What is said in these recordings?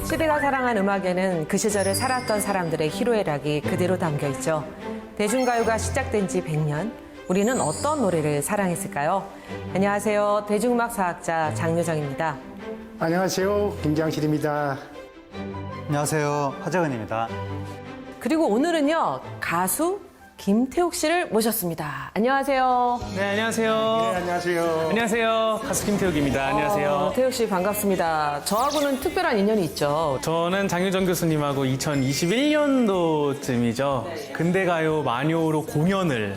시대가 사랑한 음악에는 그 시절을 살았던 사람들의 희로애락이 그대로 담겨 있죠. 대중가요가 시작된 지 100년, 우리는 어떤 노래를 사랑했을까요? 안녕하세요. 대중음악사학자 장유정입니다. 안녕하세요. 김장실입니다. 안녕하세요. 하재근입니다. 그리고 오늘은요, 가수 김태욱 씨를 모셨습니다. 안녕하세요. 네, 안녕하세요. 네, 안녕하세요. 안녕하세요. 가수 김태욱입니다. 안녕하세요. 태욱 씨 반갑습니다. 저하고는 특별한 인연이 있죠. 저는 장유정 교수님하고 2021년도쯤이죠. 근대가요 마녀로 공연을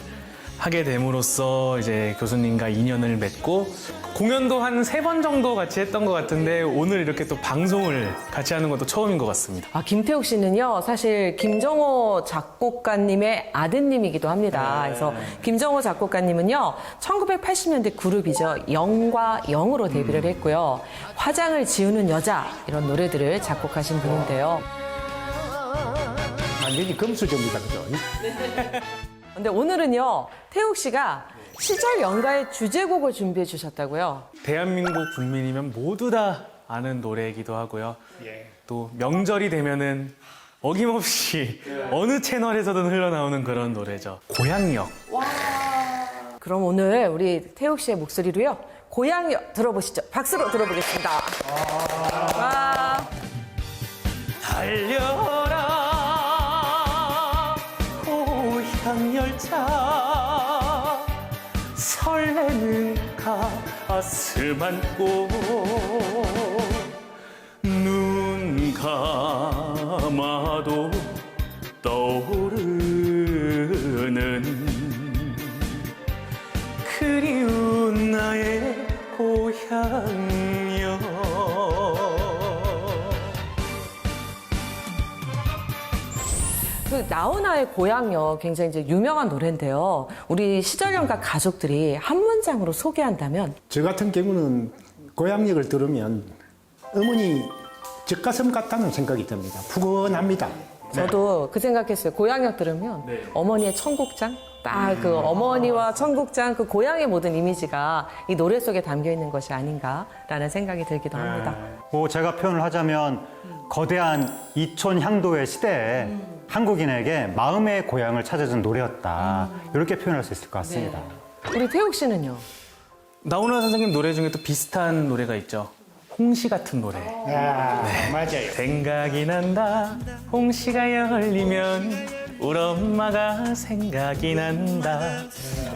하게 됨으로써 이제 교수님과 인연을 맺고 공연도 한 3번 정도 같이 했던 것 같은데 오늘 이렇게 또 방송을 같이 하는 것도 처음인 것 같습니다. 김태욱 씨는요, 사실 김정호 작곡가님의 아드님이기도 합니다. 그래서 김정호 작곡가님은요, 1980년대 그룹이죠. 영과 영으로 데뷔를 했고요. 화장을 지우는 여자, 이런 노래들을 작곡하신 분인데요. 완전히 금수저입니다. 그죠? 근데 오늘은요, 태욱 씨가 시절 연가의 주제곡을 준비해 주셨다고요? 대한민국 국민이면 모두 다 아는 노래이기도 하고요. 또 명절이 되면은 어김없이 어느 채널에서든 흘러나오는 그런 노래죠. 고향역. 그럼 오늘 우리 태욱 씨의 목소리로요, 고향역 들어보시죠. 박수로 들어보겠습니다. 와. 달려라 고향열차 설레는 가슴 안고 눈 감아도 떠오르는 그리운 나의 고향역. 그 나훈아의 고향역 굉장히 이제 유명한 노래인데요. 우리 시절연가 가족들이 한 문장으로 소개한다면 저 같은 경우는 고향역을 들으면 어머니 젖가슴 같다는 생각이 듭니다. 푸근합니다. 저도 그 생각했어요. 고향역 들으면 어머니의 청국장? 딱 그 어머니와 청국장, 그 고향의 모든 이미지가 이 노래 속에 담겨 있는 것이 아닌가라는 생각이 들기도 합니다. 제가 표현을 하자면 거대한 이촌 향도의 시대에 한국인에게 마음의 고향을 찾아준 노래였다. 이렇게 표현할 수 있을 것 같습니다. 우리 태욱 씨는요? 나훈아 선생님 노래 중에 또 비슷한 노래가 있죠. 홍시 같은 노래. 맞아요. 생각이 난다. 홍시가 열리면 우리 엄마가 생각이 난다.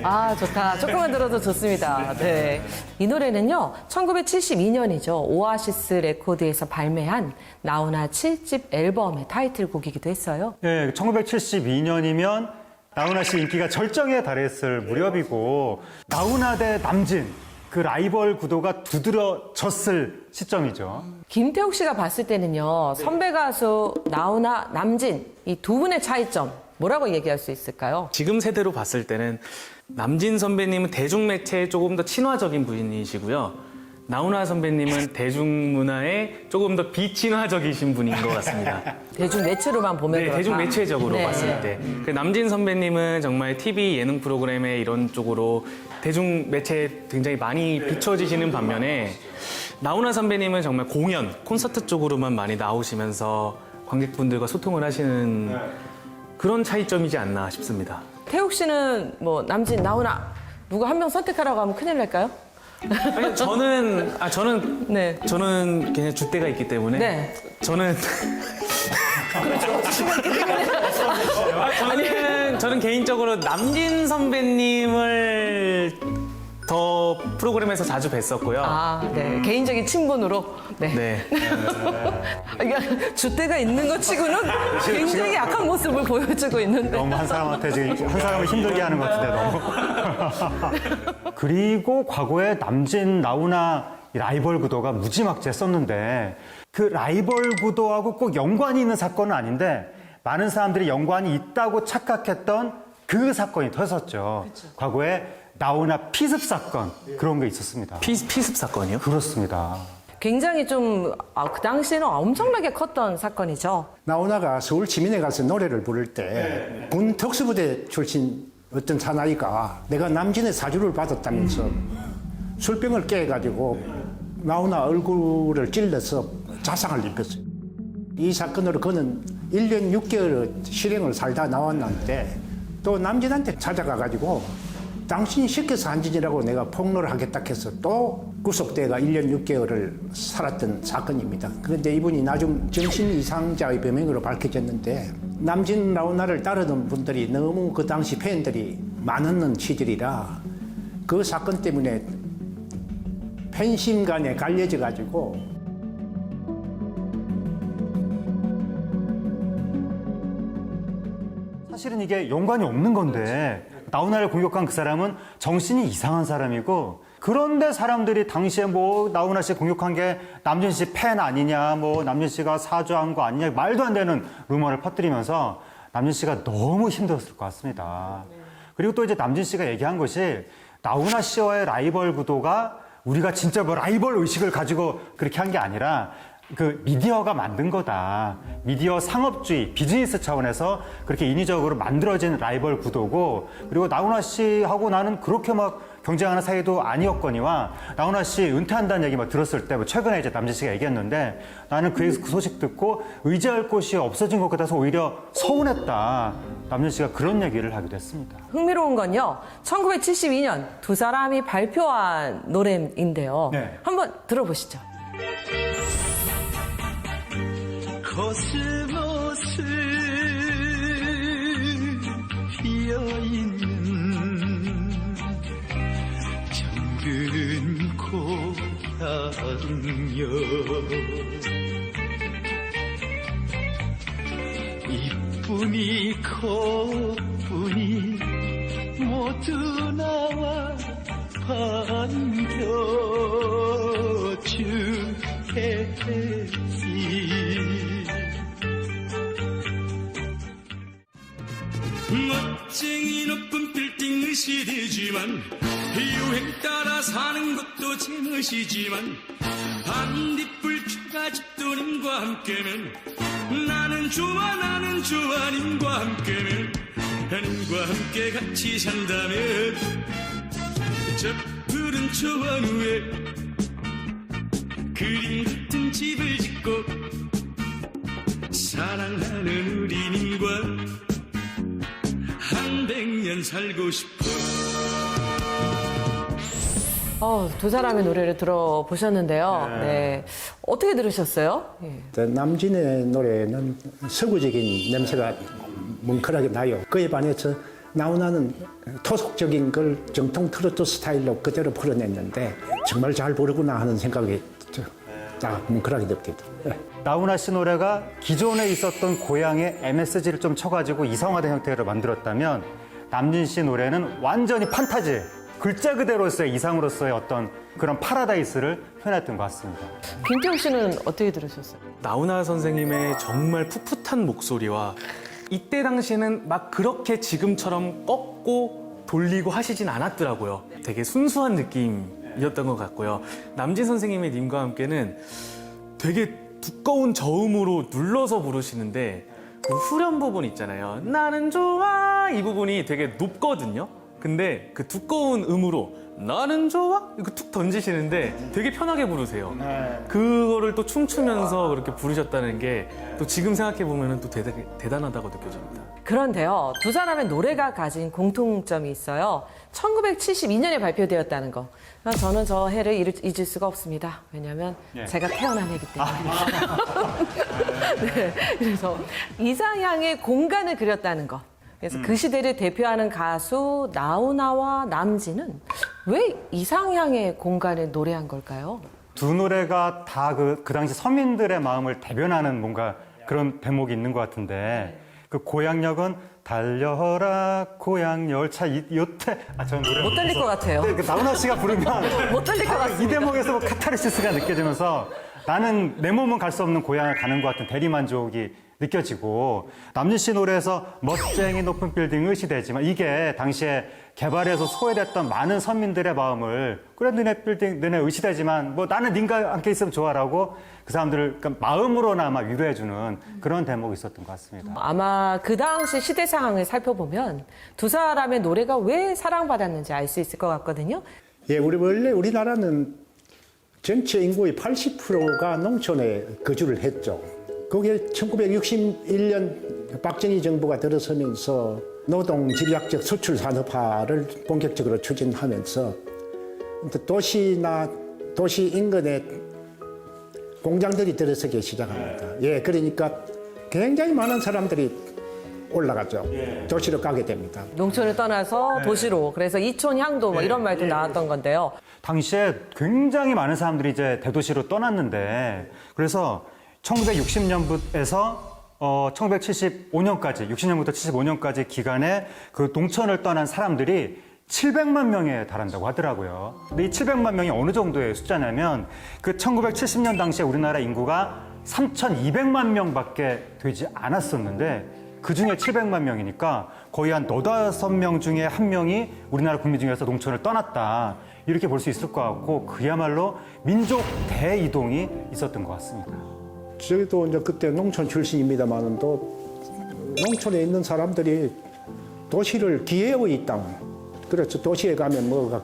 아, 좋다. 조금만 들어도 좋습니다. 네. 이 노래는요, 1972년이죠. 오아시스 레코드에서 발매한 나훈아 7집 앨범의 타이틀곡이기도 했어요. 예, 1972년이면 나훈아 씨 인기가 절정에 달했을 무렵이고 나훈아 대 남진, 그 라이벌 구도가 두드러졌을 시점이죠. 김태욱 씨가 봤을 때는요, 선배 가수 나훈아, 남진, 이 두 분의 차이점, 뭐라고 얘기할 수 있을까요? 지금 세대로 봤을 때는 남진 선배님은 대중매체에 조금 더 친화적인 분이시고요. 나훈아 선배님은 대중문화에 조금 더 비친화적이신 분인 것 같습니다. 대중 매체로만 보면 네, 그렇다. 대중 매체적으로 네. 봤을 때. 그 남진 선배님은 정말 TV 예능 프로그램에 이런 쪽으로 대중 매체에 굉장히 많이 비춰지시는 반면에 나훈아 선배님은 정말 공연, 콘서트 쪽으로만 많이 나오시면서 관객분들과 소통을 하시는 그런 차이점이지 않나 싶습니다. 태욱 씨는 뭐 남진, 나훈아 누구 한 명 선택하라고 하면 큰일 날까요? 아니, 저는 네. 그냥 줏대가 있기 때문에 네. 저는 저는 개인적으로 남진 선배님을 더 프로그램에서 자주 뵀었고요. 아, 네. 개인적인 친분으로. 네. 네. 그러니까 줏대가 있는 것 치고는 굉장히 약한 모습을 보여주고 있는데. 너무 한 사람한테 지금 한 사람을 힘들게 하는 것 같은데 너무. 그리고 과거에 남진, 나훈아 이 라이벌 구도가 무지막지했었는데 그 라이벌 구도하고 꼭 연관이 있는 사건은 아닌데 많은 사람들이 연관이 있다고 착각했던 그 사건이 터졌죠. 과거에 나훈아 피습 사건 그런 게 있었습니다. 피습 사건이요? 그렇습니다. 굉장히 좀, 그 당시에는 엄청나게 컸던 사건이죠. 나훈아가 서울 지민에 가서 노래를 부를 때 군 특수부대 출신 어떤 사나이가 내가 남진의 사주를 받았다면서 술병을 깨가지고 나훈아 얼굴을 찔러서 자상을 입혔어요. 이 사건으로 그는 1년 6개월 실형을 살다 나왔는데 또 남진한테 찾아가가지고 당신이 시켜서 한 짓이라고 내가 폭로를 하겠다 해서 또 구속돼가 1년 6개월을 살았던 사건입니다. 그런데 이분이 나중 정신 이상자의 병명으로 밝혀졌는데 남진 라우나를 따르던 분들이 너무 그 당시 팬들이 많았는 시절이라 그 사건 때문에 팬심 간에 갈려져 가지고 사실은 이게 연관이 없는 건데 나훈아를 공격한 그 사람은 정신이 이상한 사람이고 그런데 사람들이 당시에 뭐 나훈아 씨 공격한 게 남진 씨 팬 아니냐 뭐 남진 씨가 사주한 거 아니냐 말도 안 되는 루머를 퍼뜨리면서 남진 씨가 너무 힘들었을 것 같습니다. 그리고 또 이제 남진 씨가 얘기한 것이 나훈아 씨와의 라이벌 구도가 우리가 진짜 뭐 라이벌 의식을 가지고 그렇게 한 게 아니라 그 미디어가 만든 거다. 미디어 상업주의, 비즈니스 차원에서 그렇게 인위적으로 만들어진 라이벌 구도고 그리고 나훈아 씨하고 나는 그렇게 막 경쟁하는 사이도 아니었거니와 나훈아 씨 은퇴한다는 얘기 막 들었을 때 뭐 최근에 이제 남진 씨가 얘기했는데 나는 그 소식 듣고 의지할 곳이 없어진 것 같아서 오히려 서운했다. 남진 씨가 그런 얘기를 하기도 했습니다. 흥미로운 건요. 1972년 두 사람이 발표한 노래인데요. 네. 한번 들어보시죠. 코스모스 피어있는 정든 고향여 이쁜이 코뿐이 모두 나와 반겨주겠지 멋쟁이 높은 빌딩은 시대지만 유행 따라 사는 것도 제멋이지만 반딧불 켜가 집도님과 함께면 나는 좋아 님과 함께면 님과 함께 같이 산다면 저 푸른 초원 위에 그림 같은 집을 짓고 사랑하는 우리 님과 한 100년 살고 싶어. 두 사람의 노래를 들어보셨는데요. 네. 어떻게 들으셨어요? 예. 남진의 노래는 서구적인 냄새가 뭉클하게 나요. 그에 반해서 나훈아는 토속적인 걸 정통 트로트 스타일로 그대로 풀어냈는데 정말 잘 부르구나 하는 생각이 딱 뭉클하게 듭니다. 나훈아 씨 노래가 기존에 있었던 고향의 MSG를 좀 쳐가지고 이성화된 형태로 만들었다면 남진 씨 노래는 완전히 판타지, 글자 그대로서의 이상으로서의 어떤 그런 파라다이스를 표현했던 것 같습니다. 김태형 씨는 어떻게 들으셨어요? 나훈아 선생님의 정말 풋풋한 목소리와 이때 당시에는 막 그렇게 지금처럼 꺾고 돌리고 하시진 않았더라고요. 되게 순수한 느낌이었던 것 같고요. 남진 선생님의 님과 함께는 되게 두꺼운 저음으로 눌러서 부르시는데 그 후렴 부분 있잖아요. 나는 좋아 이 부분이 되게 높거든요. 근데 그 두꺼운 음으로 나는 좋아 이거 툭 던지시는데 되게 편하게 부르세요. 그거를 또 춤추면서 그렇게 부르셨다는 게 또 지금 생각해 보면은 또 대단하다고 느껴집니다. 그런데요, 두 사람의 노래가 가진 공통점이 있어요. 1972년에 발표되었다는 거. 저는 저 해를 잊을 수가 없습니다. 왜냐하면 제가 태어난 해이기 때문에. 네, 그래서 이상향의 공간을 그렸다는 거. 그래서 그 시대를 대표하는 가수 나훈아와 남진은 왜 이상향의 공간을 노래한 걸까요? 두 노래가 다 그 당시 서민들의 마음을 대변하는 뭔가 그런 대목이 있는 것 같은데 그 고향역은 달려라 고향 열차 요때 저는 노래 못 달릴 것 같아요. 네, 그 나훈아 씨가 부르면 못 달릴 것 같습니다. 이 대목에서 뭐 카타르시스가 느껴지면서 나는 내 몸은 갈 수 없는 고향을 가는 것 같은 대리만족이 느껴지고 남진 씨 노래에서 멋쟁이 높은 빌딩 시대지만 이게 당시에 개발해서 소외됐던 많은 서민들의 마음을 그래 너네 빌딩 너네 의시되지만 뭐 나는 님과 함께 있으면 좋아라고 그 사람들을 그러니까 마음으로나마 위로해주는 그런 대목이 있었던 것 같습니다. 아마 그 당시 시대 상황을 살펴보면 두 사람의 노래가 왜 사랑받았는지 알 수 있을 것 같거든요. 예, 원래 우리나라는 전체 인구의 80%가 농촌에 거주를 했죠. 그게 1961년 박정희 정부가 들어서면서 노동 집약적 수출 산업화를 본격적으로 추진하면서 도시나 도시 인근에 공장들이 들어서기 시작합니다. 예, 그러니까 굉장히 많은 사람들이 올라가죠. 도시로 가게 됩니다. 농촌을 떠나서 도시로. 그래서 이촌 향도 뭐 이런 말도 나왔던 건데요. 당시에 굉장히 많은 사람들이 이제 대도시로 떠났는데 그래서 1960년부터 1975년까지 60년부터 75년까지 기간에 그 농촌을 떠난 사람들이 700만 명에 달한다고 하더라고요. 근데 이 700만 명이 어느 정도의 숫자냐면 그 1970년 당시에 우리나라 인구가 3,200만 명밖에 되지 않았었는데 그 중에 700만 명이니까 거의 한 5-5명 중에 한 명이 우리나라 국민 중에서 농촌을 떠났다. 이렇게 볼 수 있을 것 같고 그야말로 민족 대이동이 있었던 것 같습니다. 저희도 이제 그때 농촌 출신입니다만은 또 농촌에 있는 사람들이 도시를 기회의 땅, 그래서 도시에 가면 뭐가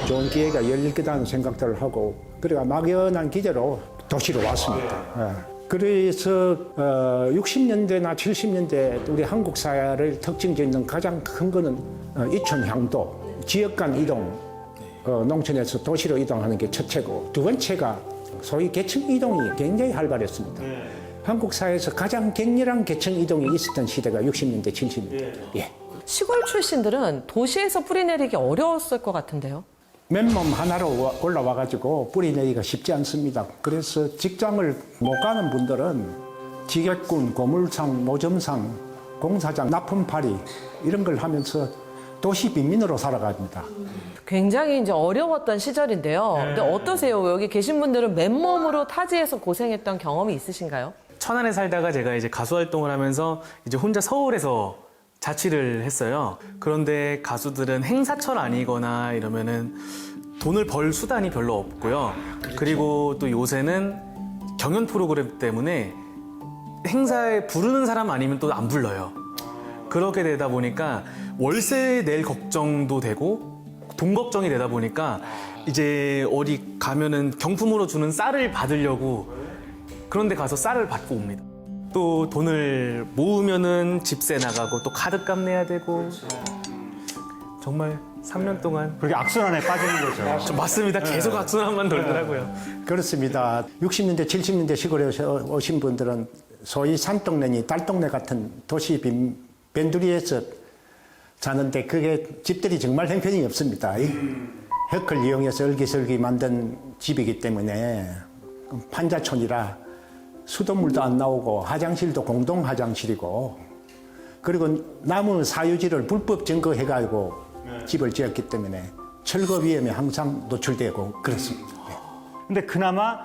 좋은 기회가 열릴 거다는 생각들을 하고 그래가 막연한 기대로 도시로 왔습니다. 예. 그래서 60년대나 70년대 우리 한국 사회를 특징짓는 가장 큰 거는 이촌향도, 지역 간 이동, 농촌에서 도시로 이동하는 게 첫째고 두 번째가 소위 계층 이동이 굉장히 활발했습니다. 한국 사회에서 가장 격렬한 계층 이동이 있었던 시대가 60년대, 70년대. 예. 시골 출신들은 도시에서 뿌리내리기 어려웠을 것 같은데요. 맨몸 하나로 올라와가지고 뿌리내기가 쉽지 않습니다. 그래서 직장을 못 가는 분들은 지게꾼, 고물상, 노점상, 공사장, 납품팔이 이런 걸 하면서 도시 빈민으로 살아갑니다. 굉장히 이제 어려웠던 시절인데요. 근데 어떠세요? 여기 계신 분들은 맨몸으로 타지에서 고생했던 경험이 있으신가요? 천안에 살다가 제가 이제 가수 활동을 하면서 이제 혼자 서울에서 자취를 했어요. 그런데 가수들은 행사철 아니거나 이러면은 돈을 벌 수단이 별로 없고요. 그리고 또 요새는 경연 프로그램 때문에 행사에 부르는 사람 아니면 또 안 불러요. 그렇게 되다 보니까 월세 낼 걱정도 되고 돈 걱정이 되다 보니까 이제 어디 가면은 경품으로 주는 쌀을 받으려고 그런 데 가서 쌀을 받고 옵니다. 또 돈을 모으면은 집세 나가고 또 카드값 내야 되고 정말 3년 동안 그렇게 악순환에 빠지는 거죠. 맞습니다. 계속 악순환만 돌더라고요. 그렇습니다. 60년대, 70년대 시골에 오신 분들은 소위 산동네니 딸동네 같은 도시 빈변두리에서 사는데 그게 집들이 정말 형편이 없습니다. 이 흙을 이용해서 얼기설기 만든 집이기 때문에 판자촌이라 수돗물도 안 나오고 화장실도 공동 화장실이고 그리고 나무 사유지를 불법 증거해가지고 집을 지었기 때문에 철거 위험에 항상 노출되고 그렇습니다. 근데 그나마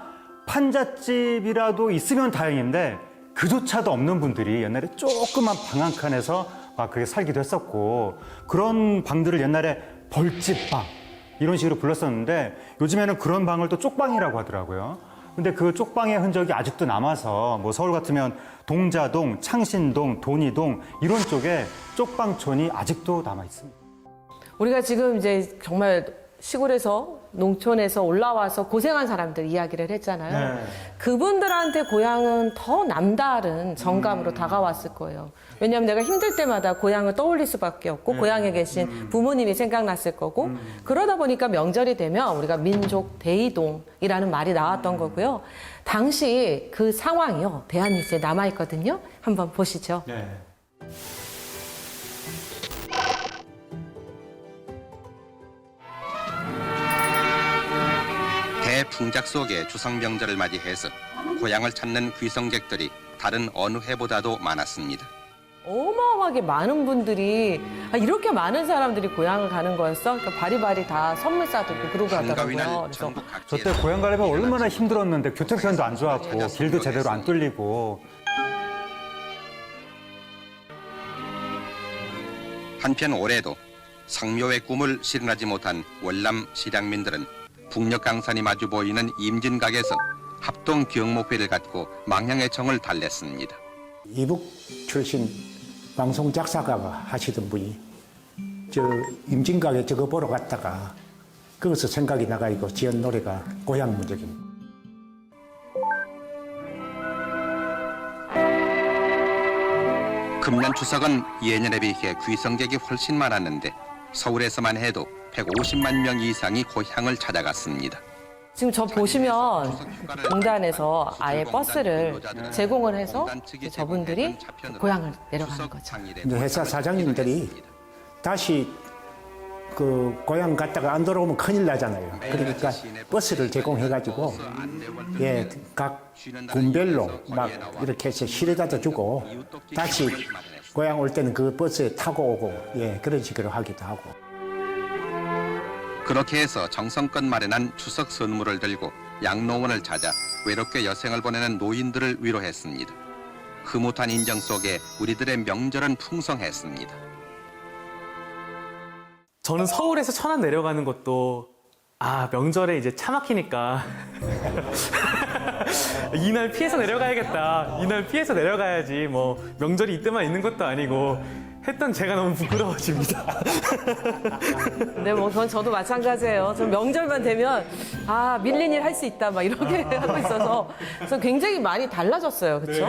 판잣집이라도 있으면 다행인데 그조차도 없는 분들이 옛날에 조그만 방 한 칸에서 막 그렇게 살기도 했었고 그런 방들을 옛날에 벌집방 이런 식으로 불렀었는데 요즘에는 그런 방을 또 쪽방이라고 하더라고요. 근데 그 쪽방의 흔적이 아직도 남아서 뭐 서울 같으면 동자동, 창신동, 돈이동 이런 쪽에 쪽방촌이 아직도 남아 있습니다. 우리가 지금 이제 정말 시골에서 농촌에서 올라와서 고생한 사람들 이야기를 했잖아요. 네. 그분들한테 고향은 더 남다른 정감으로 다가왔을 거예요. 왜냐하면 내가 힘들 때마다 고향을 떠올릴 수밖에 없고 고향에 계신 부모님이 생각났을 거고 그러다 보니까 명절이 되면 우리가 민족 대이동이라는 말이 나왔던 거고요. 당시 그 상황이요. 대한뉴스에 남아있거든요. 한번 보시죠. 네. 대풍작 속에 추석 명절을 맞이해서 고향을 찾는 귀성객들이 다른 어느 해보다도 많았습니다. 어마어마하게 많은 분들이 이렇게 많은 사람들이 고향을 가는 거였어? 그러니까 바리바리 다 선물 싸들고 그러고 하더라고요. 한가위날 그래서 전국 각지에 저때 고향 가려면 얼마나 힘들었는데 교통편도 안 좋았고 길도 제대로 안 뚫리고 한편 올해도 상묘의 꿈을 실현하지 못한 월남 실향민들은 북녘 강산이 마주 보이는 임진각에서 합동 경목회를 갖고 망향의 정을 달랬습니다. 이북 출신 방송 작사가가 하시던 분이 저 임진각에 저거 보러 갔다가 거기서 생각이 나가지고 지은 노래가 고향 문적입니다. 금년 추석은 예년에 비해 귀성객이 훨씬 많았는데 서울에서만 해도 150만 명 이상이 고향을 찾아갔습니다. 지금 저 보시면 공단에서 아예 버스를 제공을 해서 저분들이 고향을 내려가는 거죠. 이제 회사 사장님들이 다시 그 고향 갔다가 안 돌아오면 큰일 나잖아요. 그러니까 버스를 제공해가지고 예, 각 군별로 막 이렇게 해서 실어다 주고 다시 고향 올 때는 그 버스에 타고 오고 예, 그런 식으로 하기도 하고. 그렇게 해서 정성껏 마련한 추석 선물을 들고 양로원을 찾아 외롭게 여생을 보내는 노인들을 위로했습니다. 흐뭇한 인정 속에 우리들의 명절은 풍성했습니다. 저는 서울에서 천안 내려가는 것도 명절에 이제 차 막히니까 이날 피해서 내려가야겠다. 이날 피해서 내려가야지. 뭐 명절이 이때만 있는 것도 아니고 했던 제가 너무 부끄러워집니다. 네, 뭐 그건 저도 마찬가지예요. 저 명절만 되면 밀린 일 할 수 있다 막 이렇게 하고 있어서 그래서 굉장히 많이 달라졌어요. 그렇죠?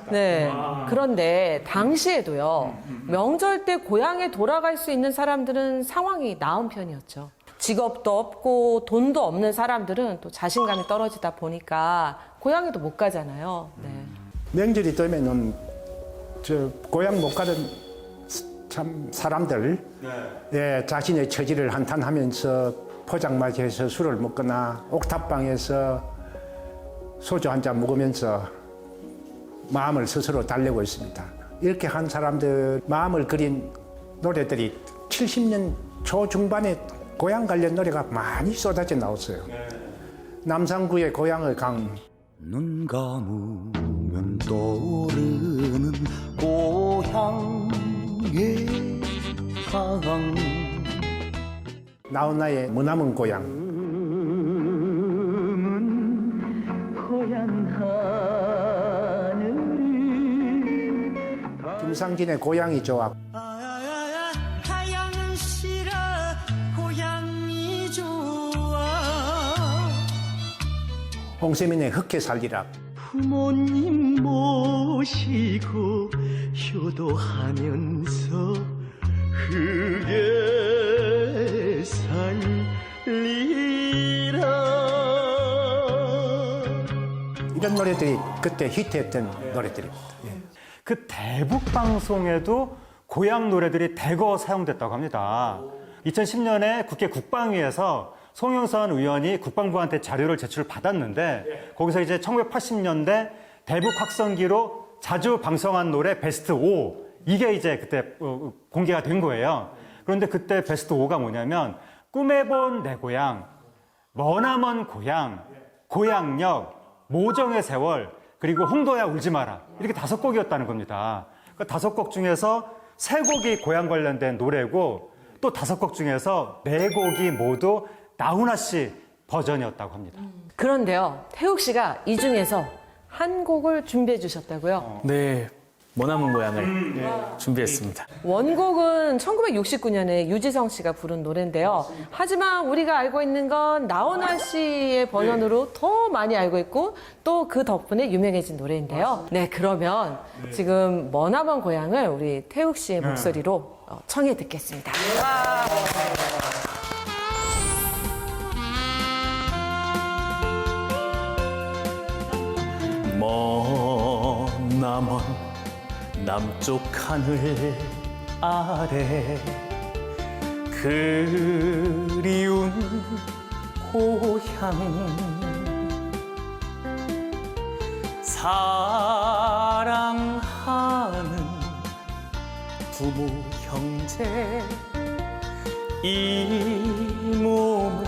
네. 그런데 당시에도요. 명절 때 고향에 돌아갈 수 있는 사람들은 상황이 나은 편이었죠. 직업도 없고 돈도 없는 사람들은 또 자신감이 떨어지다 보니까 고향에도 못 가잖아요. 네. 명절이 되면은 저 고향 못 가던 참 사람들 예, 자신의 처지를 한탄하면서 포장마차에서 술을 먹거나 옥탑방에서 소주 한 잔 먹으면서 마음을 스스로 달래고 있습니다. 이렇게 한 사람들 마음을 그린 노래들이 70년 초중반에 고향 관련 노래가 많이 쏟아져 나왔어요. 남산구의 고향의 강, 눈 감으면 떠오르는 고향의 강, 나훈아의 머나먼 고향, 김상진의 고향이 좋아, 타양은 싫어 고향이 좋아 홍세민의 흑해 살리라, 부모님 모시고 효도하면서 흑에 살리라 이런 노래들이 그때 히트했던 노래들입니다. 예. 그 대북 방송에도 고향 노래들이 대거 사용됐다고 합니다. 2010년에 국회 국방위에서 송영선 의원이 국방부한테 자료를 제출받았는데 거기서 이제 1980년대 대북 확성기로 자주 방송한 노래 베스트 5 이게 이제 그때 공개가 된 거예요. 그런데 그때 베스트 5가 뭐냐면 꿈에본 내 고향, 머나먼 고향, 고향역, 모정의 세월, 그리고 홍도야 울지 마라 이렇게 5곡이었다는 겁니다. 그 5곡 중에서 3곡이 고향 관련된 노래고 또 5곡 중에서 4곡이 모두 나훈아 씨 버전이었다고 합니다. 그런데요. 태욱 씨가 이 중에서 한 곡을 준비해 주셨다고요? 네, 머나먼 고향을 준비했습니다. 원곡은 1969년에 유지성 씨가 부른 노래인데요. 하지만 우리가 알고 있는 건 나훈아 씨의 버전으로 더 많이 알고 있고 또 그 덕분에 유명해진 노래인데요. 네, 그러면 지금 머나먼 고향을 우리 태욱 씨의 목소리로 청해 듣겠습니다. 머나먼 남쪽 하늘 아래 그리운 고향 사랑하는 부모 형제 이 몸을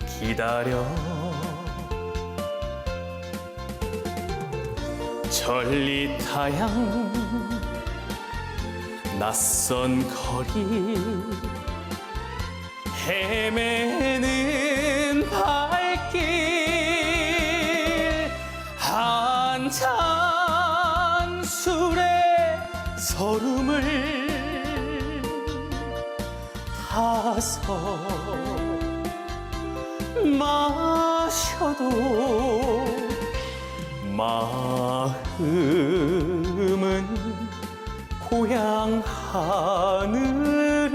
기다려 전리타양 낯선 거리 헤매는 발길 한 잔 술에 서름을 타서 마셔도 마음은 고향 하늘을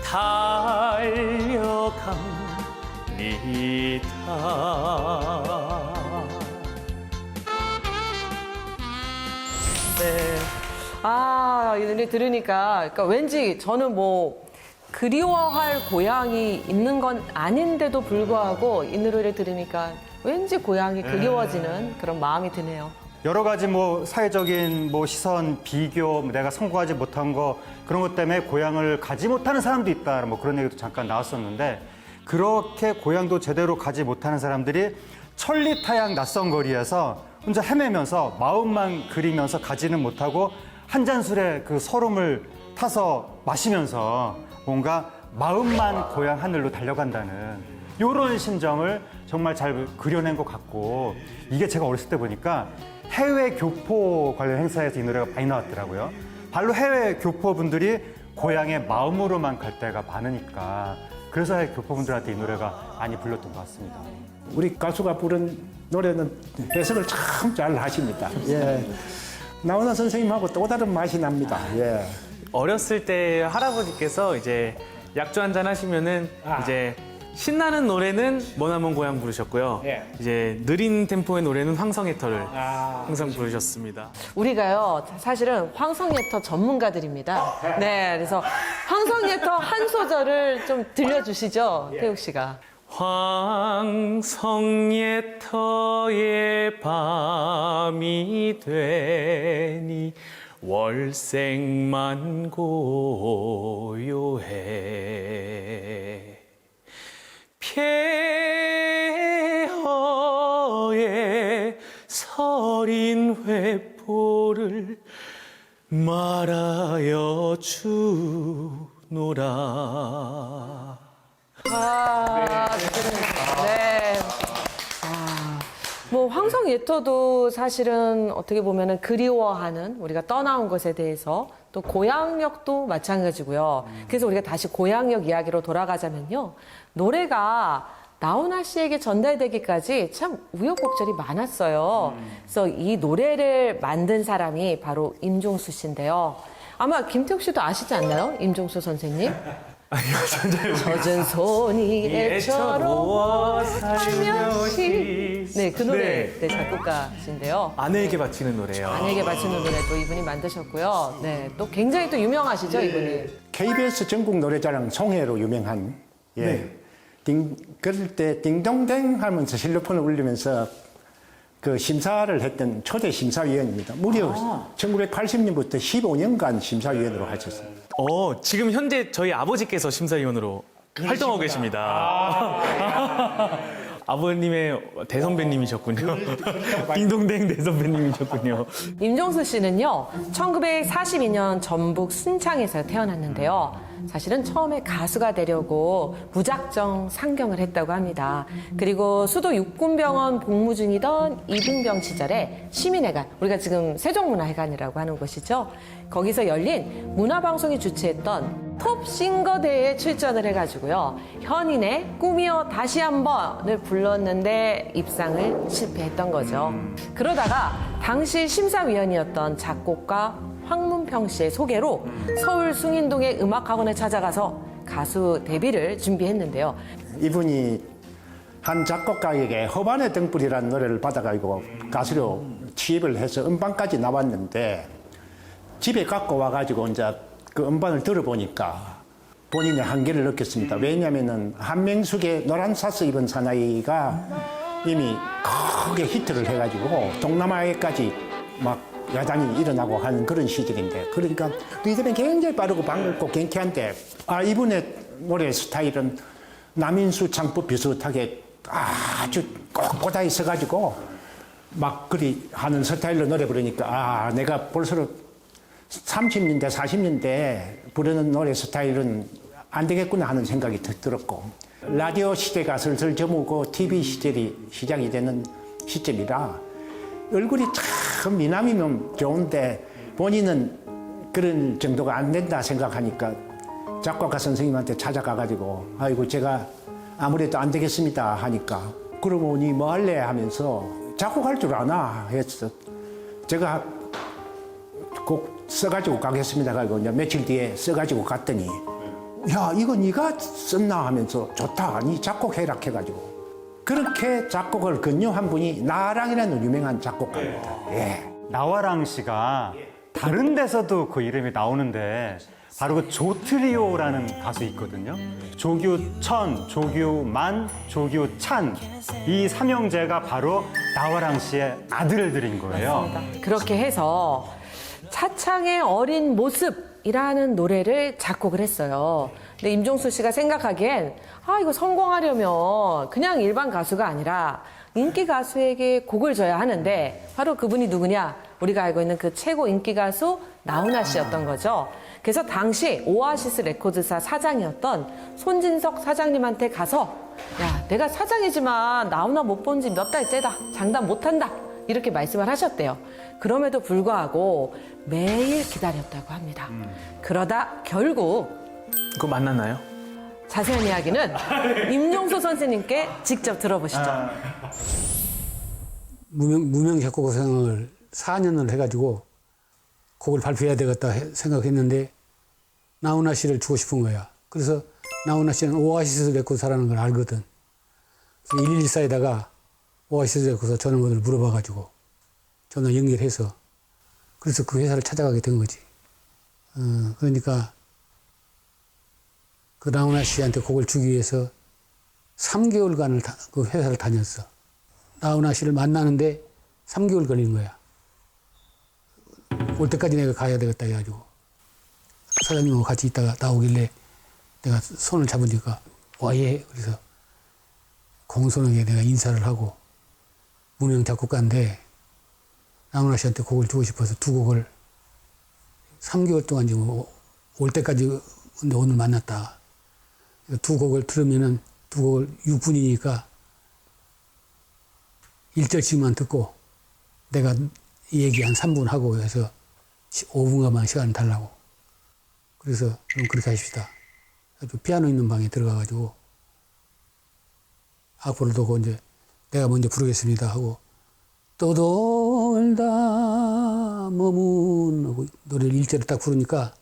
달려갑니다. 네. 아, 이 노래 들으니까, 그러니까 왠지 저는 뭐, 그리워할 고향이 있는 건 아닌데도 불구하고 이 노래를 들으니까 왠지 고향이 그리워지는 그런 마음이 드네요. 여러 가지 뭐 사회적인 뭐 시선, 비교, 내가 성공하지 못한 거 그런 것 때문에 고향을 가지 못하는 사람도 있다. 뭐 그런 얘기도 잠깐 나왔었는데 그렇게 고향도 제대로 가지 못하는 사람들이 천리타양 낯선 거리에서 혼자 헤매면서 마음만 그리면서 가지는 못하고 한 잔 술에 그 서름을 타서 마시면서 뭔가 마음만 고향 하늘로 달려간다는 이런 심정을 정말 잘 그려낸 것 같고 이게 제가 어렸을 때 보니까 해외 교포 관련 행사에서 이 노래가 많이 나왔더라고요. 발로 해외 교포분들이 고향의 마음으로만 갈 때가 많으니까 그래서 해외 교포분들한테 이 노래가 많이 불렸던 것 같습니다. 우리 가수가 부른 노래는 해석을 참 잘 하십니다. 예. 나훈아 선생님하고 또 다른 맛이 납니다. 예. 어렸을 때 할아버지께서 이제 약주 한잔 하시면은 이제 신나는 노래는 머나먼 고향 부르셨고요. 예. 이제 느린 템포의 노래는 황성의 터를 항상 부르셨습니다. 우리가요, 사실은 황성예터 전문가들입니다. 네, 그래서 황성예터 한 소절을 좀 들려주시죠, 태욱 씨가. 황성예터의 밤이 되니 월색만 고요해 폐허의 서린 회포를 말하여 주노라. 네. 뭐 황성예터도 사실은 어떻게 보면은 그리워하는 우리가 떠나온 것에 대해서 또 고향역도 마찬가지고요. 그래서 우리가 다시 고향역 이야기로 돌아가자면요. 노래가 나훈아 씨에게 전달되기까지 참 우여곡절이 많았어요. 그래서 이 노래를 만든 사람이 바로 임종수 씨인데요. 아마 김태욱 씨도 아시지 않나요? 임종수 선생님? 아니요, 전혀요. 젖은 손이 애처로워 살며시. 네, 그 노래 네, 작곡가신데요. 아내에게 바치는 노래요. 아내에게 바치는 노래 또 이분이 만드셨고요. 네, 또 굉장히 또 유명하시죠, 이분이. KBS 전국 노래자랑 송해로 유명한 예. 그럴 때 띵동댕 하면서 실로폰을 울리면서 그 심사를 했던 초대 심사위원입니다. 무려 1980년부터 15년간 심사위원으로 하셨습니다. 지금 현재 저희 아버지께서 심사위원으로 활동하고 계십니다. 아버님의 대선배님이셨군요. 딩동댕 대선배님이셨군요. 임종수 씨는요, 1942년 전북 순창에서 태어났는데요. 사실은 처음에 가수가 되려고 무작정 상경을 했다고 합니다. 그리고 수도 육군병원 복무 중이던 이등병 시절에 시민회관, 우리가 지금 세종문화회관이라고 하는 곳이죠. 거기서 열린 문화방송이 주최했던 톱싱거 대회에 출전을 해가지고요. 현인의 꿈이여 다시 한번을 불렀는데 입상을 실패했던 거죠. 그러다가 당시 심사위원이었던 작곡가 황문평 씨의 소개로 서울 숭인동의 음악학원에 찾아가서 가수 데뷔를 준비했는데요. 이분이 한 작곡가에게 허반의 등불이라는 노래를 받아가지고 가수로 취입을 해서 음반까지 나왔는데 집에 갖고 와가지고 이제 그 음반을 들어보니까 본인의 한계를 느꼈습니다. 왜냐하면은 한명숙의 노란 사스 입은 사나이가 이미 크게 히트를 해가지고 동남아에까지 막 야단이 일어나고 하는 그런 시절인데 그러니까 리듬이 굉장히 빠르고 밝고 경쾌한데 이분의 노래 스타일은 남인수 창법 비슷하게 아주 꼿꼿하게 서가지고 막 그리 하는 스타일로 노래 부르니까 내가 벌써 30년대 40년대 부르는 노래 스타일은 안 되겠구나 하는 생각이 들었고 라디오 시대가 슬슬 저무고 TV 시절이 시작이 되는 시점이라 얼굴이 참 미남이면 좋은데 본인은 그런 정도가 안 된다 생각하니까 작곡가 선생님한테 찾아가가지고 아이고 제가 아무래도 안 되겠습니다 하니까 그러보니 뭐 할래 하면서 작곡할 줄 아나 했어. 제가 곡 써가지고 가겠습니다. 하고 이제 며칠 뒤에 써가지고 갔더니 야 이거 네가 썼나 하면서 좋다. 니 작곡해라 해가지고 그렇게 작곡을 건요한 분이 나랑이라는 유명한 작곡가입니다. 예. 나와랑 씨가 다른 데서도 그 이름이 나오는데 바로 그 조트리오라는 가수 있거든요. 조규천, 조규만, 조규찬 이 삼형제가 바로 나와랑 씨의 아들들인 거예요. 그렇게 해서 차창의 어린 모습이라는 노래를 작곡을 했어요. 근데 임종수 씨가 생각하기엔 이거 성공하려면 그냥 일반 가수가 아니라 인기 가수에게 곡을 줘야 하는데 바로 그분이 누구냐? 우리가 알고 있는 그 최고 인기 가수 나훈아 씨였던 거죠. 그래서 당시 오아시스 레코드사 사장이었던 손진석 사장님한테 가서 야, 내가 사장이지만 나훈아 못 본 지 몇 달째다. 장담 못한다. 이렇게 말씀을 하셨대요. 그럼에도 불구하고 매일 기다렸다고 합니다. 그러다 결국 그거 만났나요? 자세한 이야기는 임종수 선생님께 직접 들어보시죠. 무명 작곡가 생활을 4년을 해가지고 곡을 발표해야 되겠다 생각했는데 나훈아 씨를 주고 싶은 거야. 그래서 나훈아 씨는 오아시스 레코드사라는 걸 알거든. 114에다가 오아시스 레코드사 전화번호를 물어봐가지고 전화 연결해서 그래서 그 회사를 찾아가게 된 거지. 그러니까 그 나훈아 씨한테 곡을 주기 위해서 3개월간을 그 회사를 다녔어. 나훈아 씨를 만나는데 3개월 걸린 거야. 올 때까지 내가 가야 되겠다 해가지고 사장님하고 같이 있다가 나오길래 내가 손을 잡으니까 예. 그래서 공손하게 내가 인사를 하고 무명 작곡가인데 나훈아 씨한테 곡을 주고 싶어서 두 곡을 3개월 동안 지금 올 때까지 근데 오늘 만났다. 두 곡을 들으면은 두 곡을 6분이니까 1절씩만 듣고 내가 얘기 한 3분 하고 해서 5분간만 시간을 달라고. 그래서 그럼 그렇게 하십시다. 피아노 있는 방에 들어가가지고 악보를 두고 이제 내가 먼저 부르겠습니다 하고 떠돌다 머문 하고 노래를 1절을 딱 부르니까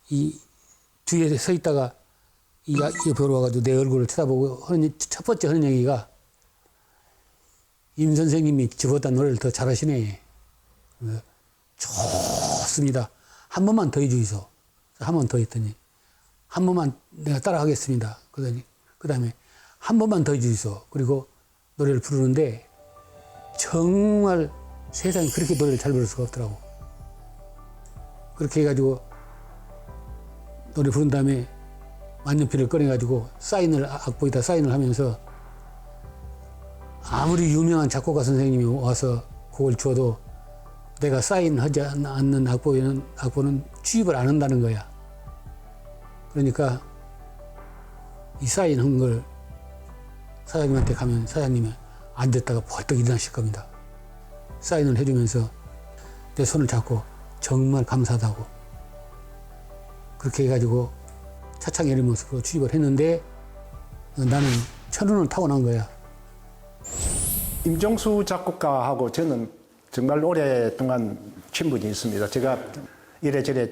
이 뒤에 서 있다가 이 옆으로 와가지고 내 얼굴을 쳐다보고 첫 번째 하는 얘기가 임 선생님이 저보다 노래를 더 잘하시네. 좋습니다. 한 번만 더 해주이소. 한 번 더 했더니 한 번만 내가 따라하겠습니다. 그러더니 그 다음에 한 번만 더 해주이소. 그리고 노래를 부르는데 정말 세상에 그렇게 노래를 잘 부를 수가 없더라고. 그렇게 해가지고 노래 부른 다음에 만년필을 꺼내가지고 악보에다 사인을 하면서 아무리 유명한 작곡가 선생님이 와서 곡을 줘도 내가 사인하지 않는 악보는 취입을 안 한다는 거야. 그러니까 이 사인한 걸 사장님한테 가면 사장님이 안 됐다가 벌떡 일어나실 겁니다. 사인을 해주면서 내 손을 잡고 정말 감사하다고 그렇게 해가지고 차창 열린 모습으로 취입을 했는데 나는 천운을 타고난 거야. 임종수 작곡가하고 저는 정말 오랫동안 친분이 있습니다. 제가 이래저래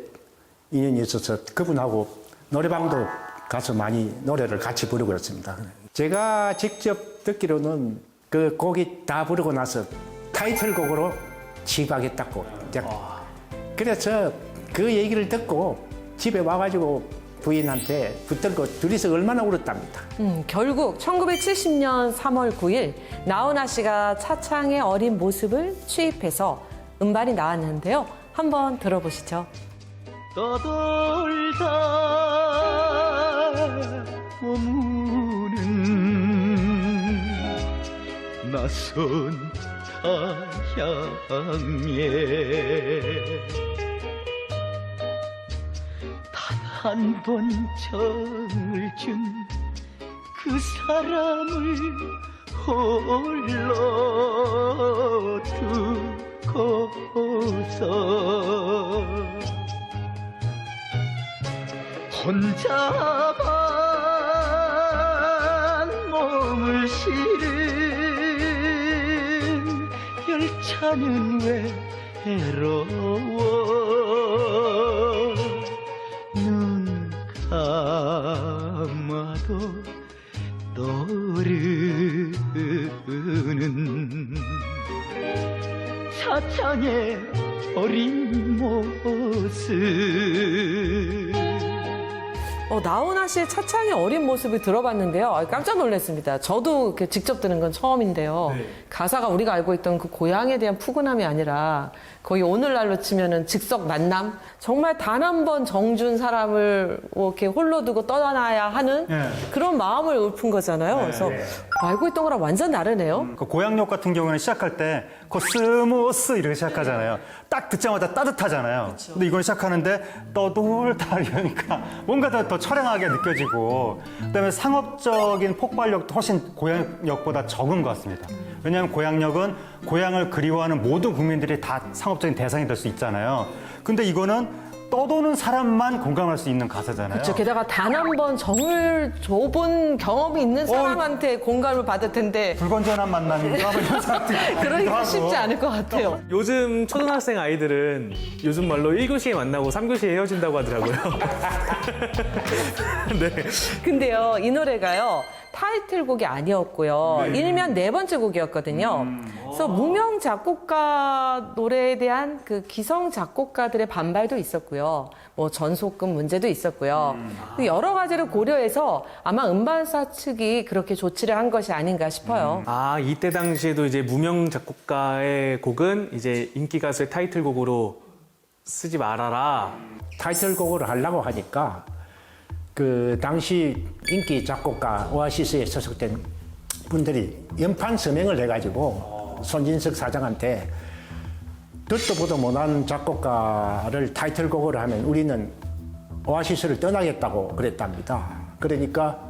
인연이 있어서 그분하고 노래방도 가서 많이 노래를 같이 부르고 그랬습니다. 제가 직접 듣기로는 그 곡이 다 부르고 나서 타이틀곡으로 취입하겠다고. 그래서 그 얘기를 듣고 집에 와가지고 부인한테 붙들고 둘이서 얼마나 울었답니다. 결국 1970년 3월 9일 나훈아 씨가 차창의 어린 모습을 취입해서 음반이 나왔는데요. 한번 들어보시죠. 떠돌다 머무는 낯선 타향에 한 번 정을 준 그 사람을 홀로 두고서 혼자만 몸을 실은 열차는 왜 괴로워 눈 감아도 떠오르는 차창의 어린 모습 나훈아 씨의 차창의 어린 모습을 들어봤는데요. 깜짝 놀랐습니다. 저도 이렇게 직접 들은 건 처음인데요. 가사가 우리가 알고 있던 그 고향에 대한 푸근함이 아니라 거의 오늘날로 치면은 즉석 만남? 정말 단 한 번 정준 사람을 뭐 이렇게 홀로 두고 떠나야 하는 그런 마음을 읊은 거잖아요. 그래서 알고 있던 거랑 완전 다르네요. 그 고향역 같은 경우는 시작할 때 코스모스 이렇게 시작하잖아요. 딱 듣자마자 따뜻하잖아요. 근데 이걸 시작하는데 떠돌다 이러니까 뭔가 더 처량하게 느껴지고 그다음에 상업적인 폭발력도 훨씬 고향역보다 적은 것 같습니다. 왜냐하면 고향역은 고향을 그리워하는 모든 국민들이 다 상업적인 대상이 될 수 있잖아요. 근데 이거는 떠도는 사람만 공감할 수 있는 가사잖아요. 그렇죠. 게다가 단 한 번 정을 줘본 경험이 있는 사람한테 공감을 받을 텐데 불건전한 만남인가? 뭐 이런 생각들이 그러니까 하고. 쉽지 않을 것 같아요. 요즘 초등학생 아이들은 요즘 말로 1교시에 만나고 3교시에 헤어진다고 하더라고요. 네. 근데요, 이 노래가요, 타이틀곡이 아니었고요. 일면 네 번째 곡이었거든요. 그래서 무명 작곡가 노래에 대한 그 기성 작곡가들의 반발도 있었고요. 뭐 전속금 문제도 있었고요. 여러 가지를 고려해서 아마 음반사 측이 그렇게 조치를 한 것이 아닌가 싶어요. 아, 이때 당시에도 이제 무명 작곡가의 곡은 이제 인기 가수의 타이틀곡으로 쓰지 말아라. 타이틀곡을 하려고 하니까 그 당시 인기 작곡가 오아시스에 소속된 분들이 연판 서명을 해가지고 손진석 사장한테 듣도 보도 못한 작곡가를 타이틀곡으로 하면 우리는 오아시스를 떠나겠다고 그랬답니다. 그러니까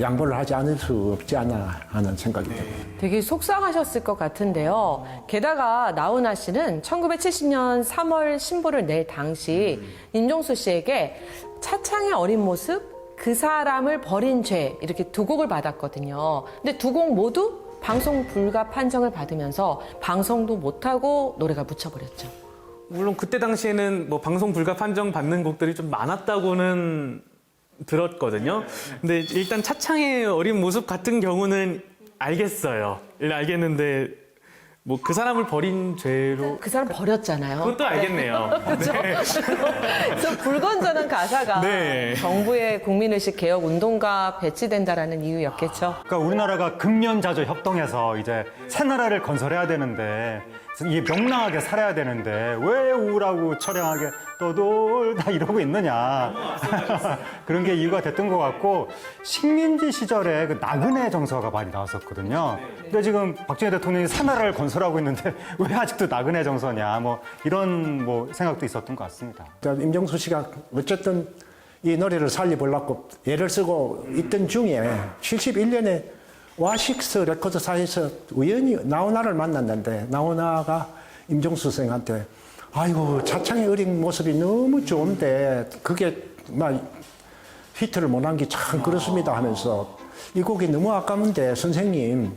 양보를 하지 않을 수 없지 않나 하는 생각이 듭니다. 되게 속상하셨을 것 같은데요. 게다가 나훈아 씨는 1970년 3월 신보를 낼 당시 임종수 씨에게 차창의 어린 모습, 그 사람을 버린 죄 이렇게 두 곡을 받았거든요. 근데 두 곡 모두 방송 불가 판정을 받으면서 방송도 못하고 노래가 묻혀버렸죠. 물론 그때 당시에는 뭐 방송 불가 판정 받는 곡들이 좀 많았다고는 들었거든요. 근데 일단 차창의 어린 모습 같은 경우는 알겠어요. 알겠는데 뭐 그 사람을 버린 죄로 그 사람 버렸잖아요. 그것도 알겠네요. 그렇죠. 그래서 불건전한 가사가 네. 정부의 국민의식 개혁 운동가 배치된다라는 이유였겠죠. 그러니까 우리나라가 근면자조 협동해서 이제 새 나라를 건설해야 되는데 이게 명랑하게 살아야 되는데 왜 우울하고 처량하게 떠돌다 이러고 있느냐 그런 게 이유가 됐던 것 같고 식민지 시절에 그 나그네 정서가 많이 나왔었거든요. 근데 지금 박정희 대통령이 새 나라를 건설하고 있는데 왜 아직도 나그네 정서냐 뭐 이런 뭐 생각도 있었던 것 같습니다. 임종수 씨가 어쨌든 이 노래를 살려보려고 애를 쓰고 있던 중에 71년에 오아시스 레코드사에서 우연히 나훈아를 만났는데 나훈아가 임종수 선생한테 아이고 차창의 어린 모습이 너무 좋은데 그게 막 히트를 못한 게 참 그렇습니다 하면서 이 곡이 너무 아까운데 선생님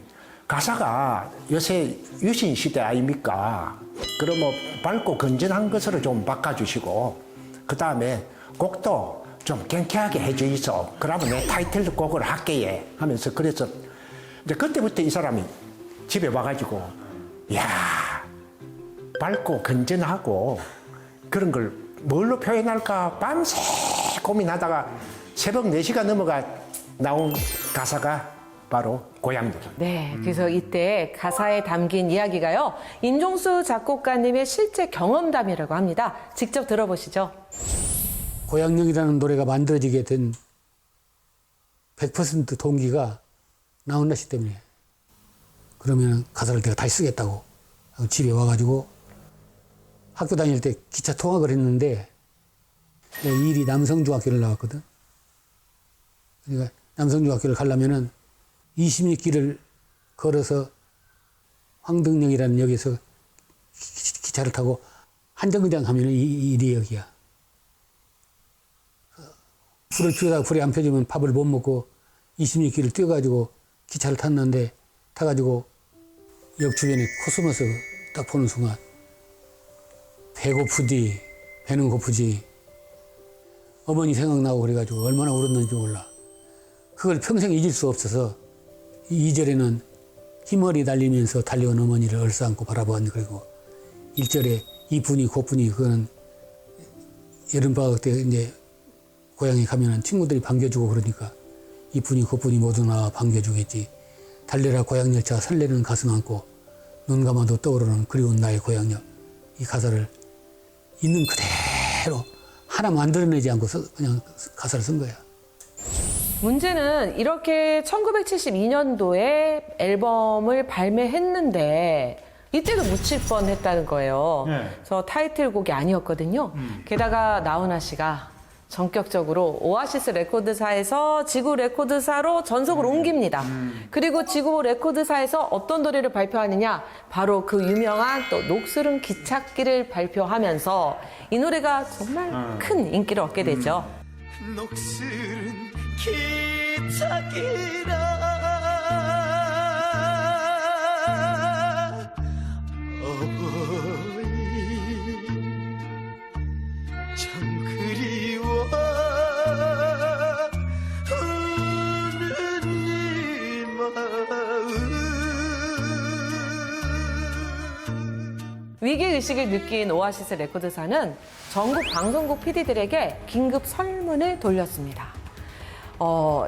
가사가 요새 유신 시대 아닙니까? 그럼 뭐 밝고 건전한 것으로 좀 바꿔주시고 그 다음에 곡도 좀 경쾌하게 해주이소. 그러면 내 타이틀곡을 할게 하면서 그래서 이제 그때부터 이 사람이 집에 와가지고 야 밝고 건전하고 그런 걸 뭘로 표현할까 밤새 고민하다가 새벽 4시가 넘어가 나온 가사가 바로 고향역. 네, 그래서 이때 가사에 담긴 이야기가요. 임종수 작곡가님의 실제 경험담이라고 합니다. 직접 들어보시죠. 고향역이라는 노래가 만들어지게 된 100% 동기가 나훈아 씨 때문에. 그러면 가사를 내가 다시 쓰겠다고 하고 집에 와가지고 학교 다닐 때 기차 통학을 했는데 내 일이 남성중학교를 나왔거든. 그러니까 남성중학교를 가려면은 20리 길을 걸어서 황등역이라는 역에서 기차를 타고 한정거장 가면은 이 역이야. 불을 피우다가 불이 안 펴지면 밥을 못 먹고 20리 길을 뛰어가지고 기차를 탔는데 타가지고 역 주변에 코스모스 딱 보는 순간 배고프디, 배는 고프지. 어머니 생각나고 그래가지고 얼마나 울었는지 몰라. 그걸 평생 잊을 수 없어서 2절에는 흰머리 달리면서 달려온 어머니를 얼싸안고 바라보았니. 그리고 1절에 이분이 고분이 그거는 여름방학 때 이제 고향에 가면은 친구들이 반겨주고 그러니까 이분이 고분이 모두 나와 반겨주겠지. 달려라 고향열차 설레는 가슴 안고 눈 감아도 떠오르는 그리운 나의 고향역. 이 가사를 있는 그대로 하나 만들어내지 않고 그냥 가사를 쓴 거야. 문제는 이렇게 1972년도에 앨범을 발매했는데 이때도 묻힐 뻔했다는 거예요. 네. 그래서 타이틀곡이 아니었거든요. 게다가 나훈아 씨가 전격적으로 오아시스 레코드사에서 지구 레코드사로 전속을 옮깁니다. 그리고 지구 레코드사에서 어떤 노래를 발표하느냐? 바로 그 유명한 또 녹슬은 기찻길을 발표하면서 이 노래가 정말 큰 인기를 얻게 되죠. 녹슬은 기찻길아 어머니 참 그리워 우는 이 마음 위기의식을 느낀 오아시스 레코드사는 전국 방송국 PD들에게 긴급 설문을 돌렸습니다.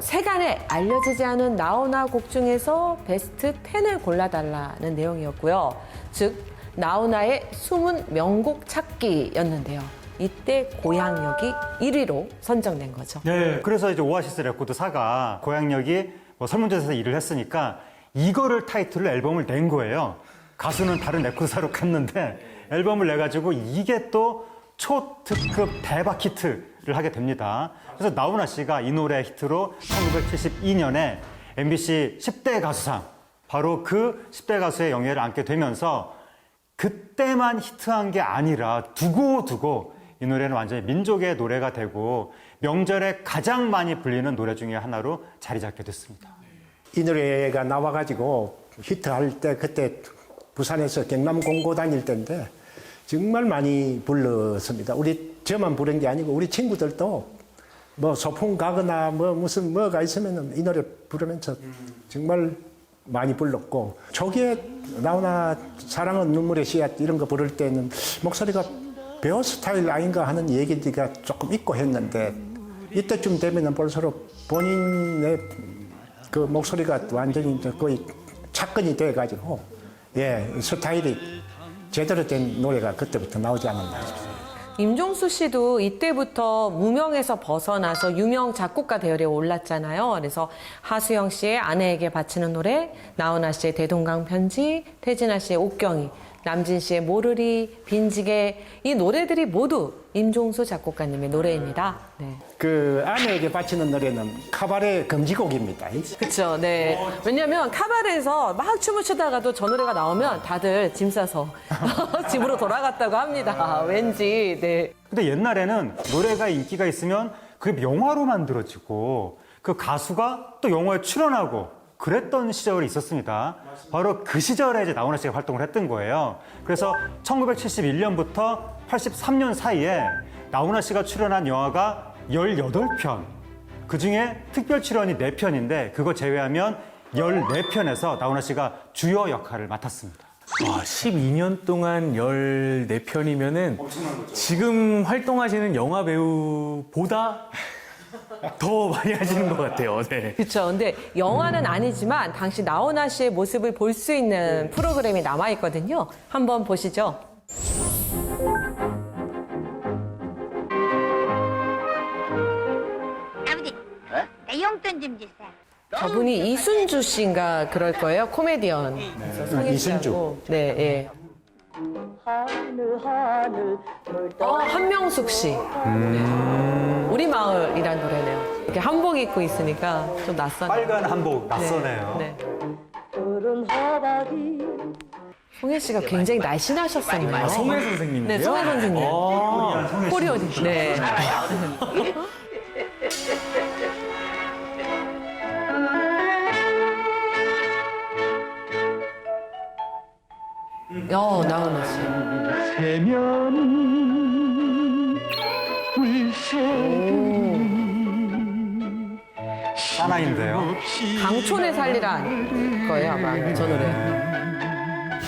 세간에 알려지지 않은 나훈아 곡 중에서 베스트 10을 골라달라는 내용이었고요. 즉, 나훈아의 숨은 명곡 찾기였는데요. 이때 고향역이 1위로 선정된 거죠. 네, 그래서 이제 오아시스 레코드사가 고향역이 뭐 설문조사에서 일을 했으니까 이거를 타이틀로 앨범을 낸 거예요. 가수는 다른 레코드사로 갔는데 앨범을 내가지고 이게 또 초특급 대박 히트를 하게 됩니다. 그래서 나훈아 씨가 이 노래 히트로 1972년에 MBC 10대 가수상, 바로 그 10대 가수의 영예를 안게 되면서 그때만 히트한 게 아니라 두고두고 이 노래는 완전히 민족의 노래가 되고 명절에 가장 많이 불리는 노래 중에 하나로 자리 잡게 됐습니다. 이 노래가 나와가지고 히트할 때 그때 부산에서 경남 공고 다닐 때인데 정말 많이 불렀습니다. 저만 부른 게 아니고 우리 친구들도 뭐 소풍 가거나 뭐 무슨 뭐가 있으면 이 노래 부르면서 정말 많이 불렀고 초기에 나훈아 사랑은 눈물의 씨앗 이런 거 부를 때는 목소리가 배우 스타일 아닌가 하는 얘기가 조금 있고 했는데 이때쯤 되면은 벌써 본인의 그 목소리가 완전히 이제 거의 착근이 돼가지고 스타일이 제대로 된 노래가 그때부터 나오지 않았나 싶습니다. 임종수 씨도 이때부터 무명에서 벗어나서 유명 작곡가 대열에 올랐잖아요. 그래서 하수영 씨의 아내에게 바치는 노래, 나훈아 씨의 대동강 편지, 태진아 씨의 옥경이, 남진 씨의 모르리, 빈지게 이 노래들이 모두 임종수 작곡가님의 노래입니다. 네. 그 아내에게 바치는 노래는 카바레 금지곡입니다. 그렇죠. 네. 왜냐하면 카바레에서 막 춤을 추다가도 저 노래가 나오면 다들 짐 싸서 집으로 돌아갔다고 합니다. 왠지. 네. 근데 옛날에는 노래가 인기가 있으면 그게 영화로 만들어지고 그 가수가 또 영화에 출연하고 그랬던 시절이 있었습니다. 바로 그 시절에 이제 나훈아 씨가 활동을 했던 거예요. 그래서 1971년부터 83년 사이에 나훈아 씨가 출연한 영화가 18편. 그 중에 특별 출연이 4편인데 그거 제외하면 14편에서 나훈아 씨가 주요 역할을 맡았습니다. 와, 12년 동안 14편이면은 지금 활동하시는 영화 배우보다 더 많이 하시는 것 같아요. 네. 그렇죠. 근데 영화는 아니지만 당시 나훈아 씨의 모습을 볼 수 있는 프로그램이 남아 있거든요. 한번 보시죠. 아버지, 내 용돈 좀 주세요. 저분이 이순주 씨인가 그럴 거예요. 코미디언. 이순주. 네, 예. 한명숙 씨. 우리 마을이란 노래네요. 이렇게 한복 입고 있으니까 좀 낯선. 빨간 한복 낯서네요. 네. 송혜 씨가 굉장히 날씬하셨었네요. 아, 송혜 선생님이요? 네, 송혜 선생님. 꼬리 어디? 네. 나훈아 씨. 세면이 사나인데요. 강촌의 살리란 거예요, 아마 저 노래.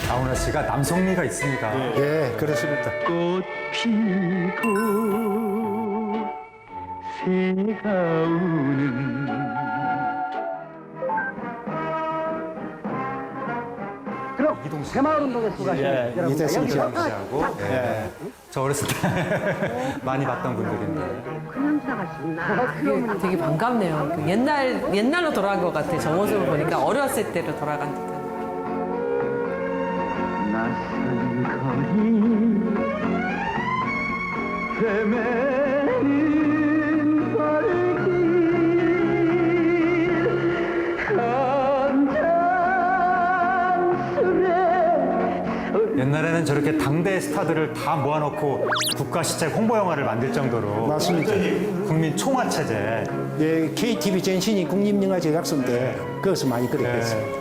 나훈아 씨가 남성미가 있습니다. 예, 그렇습니다. 꽃 피고 새가 우는 예, 이대승 씨하고. 씨하고 예. 저 어렸을 때 많이 봤던 분들인데. 되게 반갑네요. 그 옛날로 돌아간 것 같아. 저 모습을 보니까 어렸을 때로 돌아간 듯한. 낯선 거리 헤매는 발길 옛날에는 저렇게 당대 스타들을 다 모아놓고 국가시책 홍보 영화를 만들 정도로 맞습니다. 국민 총화 체제. 예, KTV 전신이 국립영화제작소인데 거기서 많이 그랬겠습니다.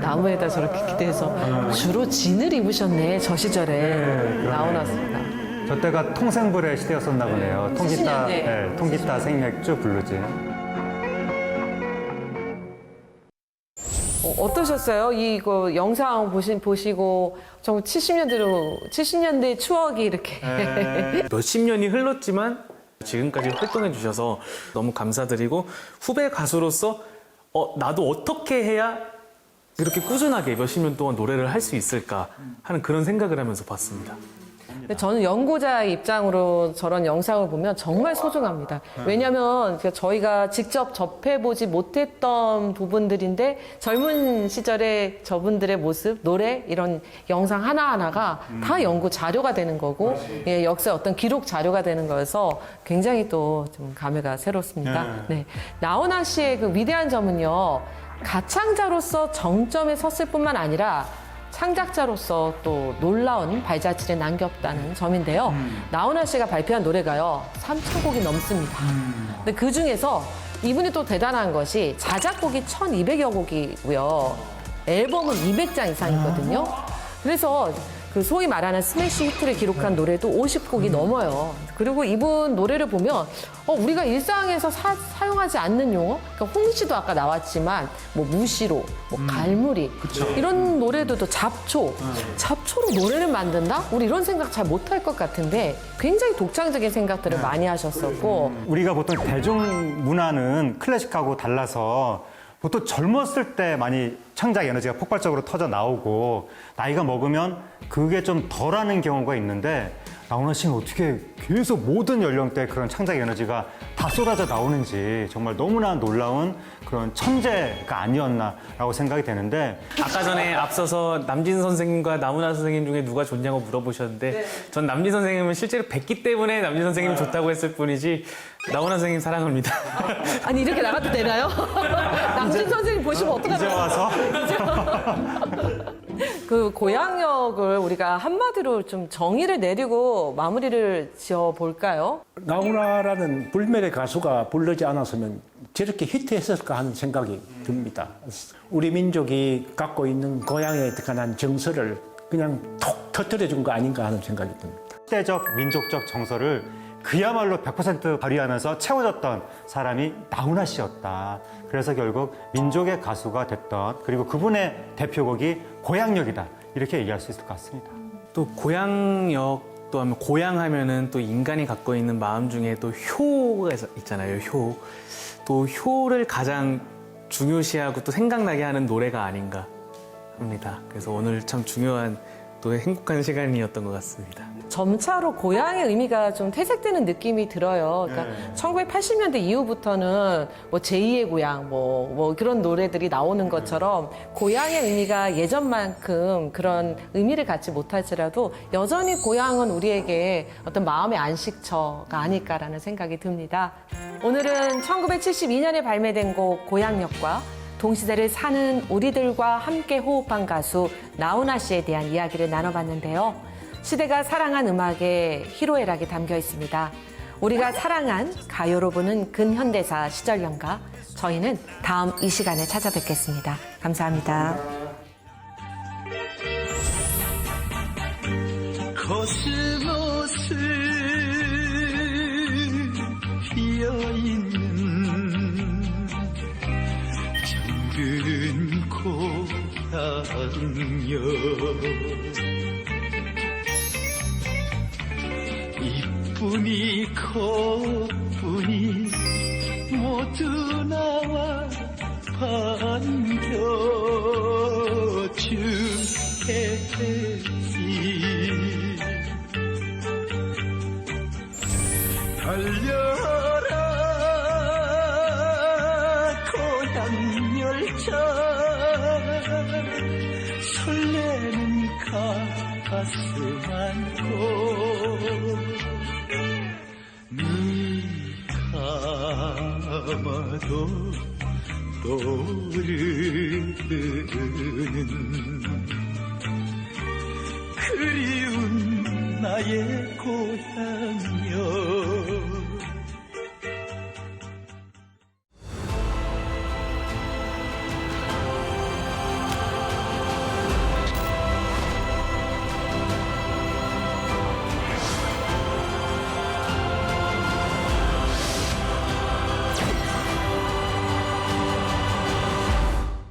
나무에다 저렇게 기대서 주로 진을 입으셨네. 저 시절에 나오났습니다. 저 때가 통생불의 시대였었나 보네요. 통기타, 70년대. 예, 통기타 생맥주 블루즈. 어떠셨어요? 이거 영상 보시고 정말 70년대 추억이 이렇게. 몇십 년이 흘렀지만 지금까지 활동해 주셔서 너무 감사드리고 후배 가수로서 나도 어떻게 해야 이렇게 꾸준하게 몇십 년 동안 노래를 할 수 있을까 하는 그런 생각을 하면서 봤습니다. 근데 저는 연구자의 입장으로 저런 영상을 보면 정말 소중합니다. 왜냐하면 저희가 직접 접해보지 못했던 부분들인데 젊은 시절의 저분들의 모습, 노래 이런 영상 하나하나가 다 연구 자료가 되는 거고 예, 역사의 어떤 기록 자료가 되는 거여서 굉장히 또 좀 감회가 새롭습니다. 네. 나훈아 씨의 그 위대한 점은요. 가창자로서 정점에 섰을 뿐만 아니라 창작자로서 또 놀라운 발자취를 남겼다는 점인데요. 나훈아 씨가 발표한 노래가요, 3,000곡이 넘습니다. 근데 그 중에서 이분이 또 대단한 것이 자작곡이 1,200여 곡이고요. 앨범은 200장 이상이거든요. 그래서 그 소위 말하는 스매시 히트를 기록한 노래도 50곡이 넘어요. 그리고 이분 노래를 보면 우리가 일상에서 사용하지 않는 용어, 그러니까 홍시도 아까 나왔지만 뭐 무시로, 뭐 갈무리 이런 노래들도 잡초로 노래를 만든다? 우리 이런 생각 잘 못할 것 같은데 굉장히 독창적인 생각들을 많이 하셨었고 우리가 보통 대중문화는 클래식하고 달라서 보통 젊었을 때 많이 창작 에너지가 폭발적으로 터져 나오고 나이가 먹으면 그게 좀 덜하는 경우가 있는데 나훈아 씨는 어떻게 계속 모든 연령대에 그런 창작 에너지가 다 쏟아져 나오는지 정말 너무나 놀라운 그런 천재가 아니었나라고 생각이 되는데 아까 전에 앞서서 남진 선생님과 나훈아 선생님 중에 누가 좋냐고 물어보셨는데 전 남진 선생님은 실제로 뵙기 때문에 남진 선생님이 좋다고 했을 뿐이지 나훈아 선생님 사랑합니다. 아니 이렇게 나가도 되나요? 남진 선생님 보시면 이제 어떡하나요? 와서 그 고향역을 우리가 한마디로 좀 정의를 내리고 마무리를 지어 볼까요? 나훈아라는 불멸의 가수가 부르지 않았으면 저렇게 히트했을까 하는 생각이 듭니다. 우리 민족이 갖고 있는 고향에 관한 정서를 그냥 톡 터뜨려준 거 아닌가 하는 생각이 듭니다. 시대적 민족적 정서를 그야말로 100% 발휘하면서 채워줬던 사람이 나훈아 씨였다. 그래서 결국 민족의 가수가 됐던 그리고 그분의 대표곡이 고향역이다. 이렇게 얘기할 수 있을 것 같습니다. 또 고향역 또 하면 고향 하면은 또 인간이 갖고 있는 마음 중에 또 효가 있잖아요. 효. 또 효를 가장 중요시하고 또 생각나게 하는 노래가 아닌가 합니다. 그래서 오늘 참 중요한 또 행복한 시간이었던 것 같습니다. 점차로 고향의 의미가 좀 퇴색되는 느낌이 들어요. 그러니까 1980년대 이후부터는 뭐 제2의 고향, 뭐 그런 노래들이 나오는 것처럼 고향의 의미가 예전만큼 그런 의미를 갖지 못할지라도 여전히 고향은 우리에게 어떤 마음의 안식처가 아닐까라는 생각이 듭니다. 오늘은 1972년에 발매된 곡 고향역과 동시대를 사는 우리들과 함께 호흡한 가수 나훈아 씨에 대한 이야기를 나눠봤는데요. 시대가 사랑한 음악에 희로애락이 담겨 있습니다. 우리가 사랑한 가요로 부는 근현대사 시절 연가 저희는 다음 이 시간에 찾아뵙겠습니다. 감사합니다. 코스모스 피어있는 정든 고향여 이쁜이 코뿐이 모두 나와 반겨주겠지 달려라 고향 열차 설레는 가슴 안고 눈 감아도 떠오르는 그리운 나의 고향여